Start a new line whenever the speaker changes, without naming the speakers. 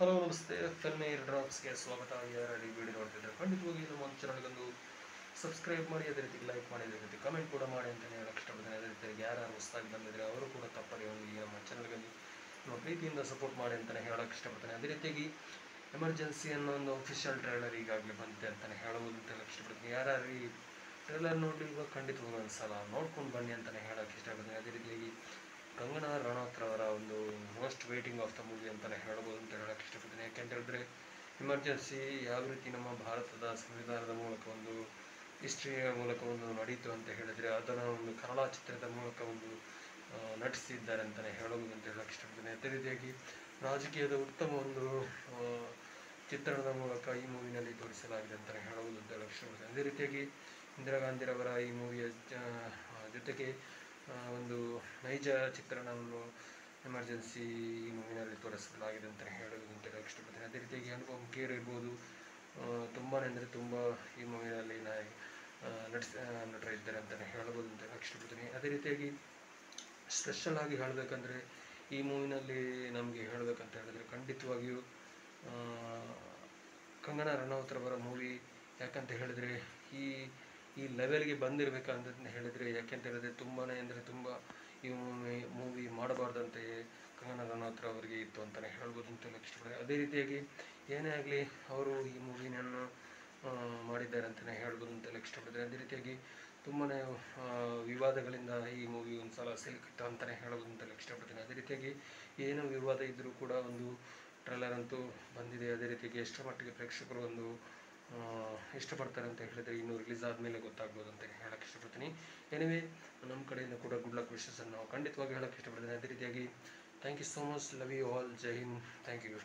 Hello ನಮಸ್ತೆ, filmy ಡ್ರಾಪ್ಸ್ಗೆ ಸ್ವಾಗತ. ಯಾರು ಈ ವಿಡಿಯೋ ನೋಡ್ತಿದ್ರೆ ಖಂಡಿತವಾಗಿ ನಮ್ಮ ಒಂದು ಚಾನಲ್ಗೊಂದು ಸಬ್ಸ್ಕ್ರೈಬ್ ಮಾಡಿ, ಅದೇ ರೀತಿ ಲೈಕ್ ಮಾಡಿ, ಅದೇ ರೀತಿ ಕಮೆಂಟ್ ಕೂಡ ಮಾಡಿ ಅಂತಲೇ ಹೇಳಕ್ಕೆ ಇಷ್ಟಪಡ್ತೇನೆ. ಅದೇ ರೀತಿ ಯಾರು ಹೊಸದಾಗಿ ಬಂದಿದ್ರೆ ಅವರು ಕೂಡ ತಪ್ಪದೆ ಒಂದು ಈ ನಮ್ಮ ಚಾನಲ್ಗೊಂದು ನಮ್ಮ ಪ್ರೀತಿಯಿಂದ ಸಪೋರ್ಟ್ ಮಾಡಿ ಅಂತಲೇ ಹೇಳಕ್ಕೆ ಇಷ್ಟಪಡ್ತೇನೆ. ಅದೇ ರೀತಿಯಾಗಿ ಎಮರ್ಜೆನ್ಸಿ ಅನ್ನೋ ಒಂದು ಅಫಿಷಿಯಲ್ ಟ್ರೈಲರ್ ಈಗಾಗಲೇ ಬಂದಿದೆ ಅಂತಲೇ ಹೇಳಬಹುದು ಅಂತ ಹೇಳಕ್ಕೆ ಇಷ್ಟಪಡ್ತೀನಿ. ಯಾರು ಈ ಟ್ರೈಲರ್ ನೋಡಲಿಲ್ವ ಖಂಡಿತವಾಗಿ ಒಂದು ಸಲ ನೋಡ್ಕೊಂಡು ಬನ್ನಿ ಅಂತಲೇ ಹೇಳಕ್ಕೆ ಇಷ್ಟಪಡ್ತೀನಿ. ಅದೇ ರೀತಿಯಾಗಿ ಕಂಗನಾ ರನೌತ್ ಅವರ ಒಂದು most waiting of the movie ಅಂತಲೇ ಹೇಳ್ಬೋದು ಅಂತ ಹೇಳಕ್ಕೆ ಇಷ್ಟಪಡ್ತೀನಿ. ಯಾಕೆಂತ ಹೇಳಿದ್ರೆ ಎಮರ್ಜೆನ್ಸಿ ಯಾವ ರೀತಿ ನಮ್ಮ ಭಾರತದ ಸಂವಿಧಾನದ ಮೂಲಕ ಒಂದು ಹಿಸ್ಟ್ರಿಯ ಮೂಲಕ ಒಂದು ನಡೀತು ಅಂತ ಹೇಳಿದರೆ ಅದನ್ನು ಒಂದು ಕನ್ನಡ ಚಿತ್ರದ ಮೂಲಕ ಒಂದು ನಟಿಸಿದ್ದಾರೆ ಅಂತಲೇ ಹೇಳಬಹುದು ಅಂತ ಹೇಳಕ್ಕೆ ಇಷ್ಟಪಡ್ತೀನಿ. ಅದೇ ರೀತಿಯಾಗಿ ರಾಜಕೀಯದ ಉತ್ತಮ ಒಂದು ಚಿತ್ರಣದ ಮೂಲಕ ಈ ಮೂವಿನಲ್ಲಿ ತೋರಿಸಲಾಗಿದೆ ಅಂತಲೇ ಹೇಳಬಹುದು ಅಂತ ಹೇಳಕ್ಕೆ ಇಷ್ಟಪಡ್ತೀನಿ. ಅದೇ ರೀತಿಯಾಗಿ ಇಂದಿರಾ ಗಾಂಧಿರವರ ಈ ಮೂವಿಯ ಜೊತೆಗೆ ಒಂದು ನೈಜ ಚಿತ್ರಣವನ್ನು ಎಮರ್ಜೆನ್ಸಿ ಈ ಮೂವಿನಲ್ಲಿ ತೋರಿಸಲಾಗಿದೆ ಅಂತ ಹೇಳೋದು ಅಂತ ಹೇಳಕ್ಕೆ ಇಷ್ಟಪಡ್ತೀನಿ. ಅದೇ ರೀತಿಯಾಗಿ ಅನುಪಮ್ ಖೇರ್ ಇರ್ಬೋದು, ತುಂಬಾ ಅಂದರೆ ತುಂಬ ಈ ಮೂವಿನಲ್ಲಿ ನಟರಿದ್ದಾರೆ ಅಂತಲೇ ಹೇಳ್ಬೋದು ಅಂತ ಹೇಳಕ್ಕೆ ಇಷ್ಟಪಡ್ತೀನಿ. ಅದೇ ರೀತಿಯಾಗಿ ಸ್ಪೆಷಲ್ ಆಗಿ ಹೇಳಬೇಕಂದ್ರೆ ಈ ಮೂವಿನಲ್ಲಿ ನಮಗೆ ಹೇಳಬೇಕಂತ ಹೇಳಿದ್ರೆ ಖಂಡಿತವಾಗಿಯೂ ಕಂಗನಾ ರನೌತ್ ರವರ ಮೂವಿ. ಯಾಕಂತ ಹೇಳಿದರೆ ಈ ಲೆವೆಲ್ಗೆ ಬಂದಿರಬೇಕಂತ ಹೇಳಿದರೆ, ಯಾಕೆಂತ ಹೇಳಿದ್ರೆ ತುಂಬಾ ಅಂದರೆ ತುಂಬ ಈ ಮೂವಿ ಮಾಡಬಾರ್ದಂತೆಯೇ ಕಂಗನಾ ರನೌತ್ ಅವರಿಗೆ ಇತ್ತು ಅಂತಲೇ ಹೇಳ್ಬೋದು ಅಂತ ಹೇಳಕ್ಕೆ ಇಷ್ಟಪಡ್ತೀನಿ. ಅದೇ ರೀತಿಯಾಗಿ ಏನೇ ಆಗಲಿ ಅವರು ಈ ಮೂವಿನನ್ನು ಮಾಡಿದ್ದಾರೆ ಅಂತಲೇ ಹೇಳ್ಬೋದು ಅಂತ ಹೇಳಕ್ಕೆ ಇಷ್ಟಪಡ್ತೀನಿ. ಅದೇ ರೀತಿಯಾಗಿ ತುಂಬಾ ವಿವಾದಗಳಿಂದ ಈ ಮೂವಿ ಒಂದು ಸಲ ಸಿಲುಕಿತ್ತು ಅಂತಲೇ ಹೇಳ್ಬೋದು ಅಂತ ಹೇಳಕ್ಕೆ ಇಷ್ಟಪಡ್ತೀನಿ. ಅದೇ ರೀತಿಯಾಗಿ ಏನೋ ವಿವಾದ ಇದ್ದರೂ ಕೂಡ ಒಂದು ಟ್ರೈಲರ್ ಅಂತೂ ಬಂದಿದೆ. ಅದೇ ರೀತಿಯಾಗಿ ಎಷ್ಟರ ಮಟ್ಟಿಗೆ ಪ್ರೇಕ್ಷಕರು ಒಂದು ಇಷ್ಟಪಡ್ತಾರೆ ಅಂತ ಹೇಳಿದರೆ ಇನ್ನೂ ರಿಲೀಸ್ ಆದಮೇಲೆ ಗೊತ್ತಾಗ್ಬೋದು ಅಂತ ಹೇಳಕ್ಕೆ ಇಷ್ಟಪಡ್ತೀನಿ. ಎನಿವೇ ನಮ್ಮ ಕಡೆಯಿಂದ ಕೂಡ ಗುಡ್ ಲಕ್ ವಿಶಸ್ ನಾವು ಖಂಡಿತವಾಗಿ ಹೇಳಕ್ಕೆ ಇಷ್ಟಪಡ್ತೀನಿ. ಅದೇ ರೀತಿಯಾಗಿ thank you so much, love you all, Jai Hind, thank you.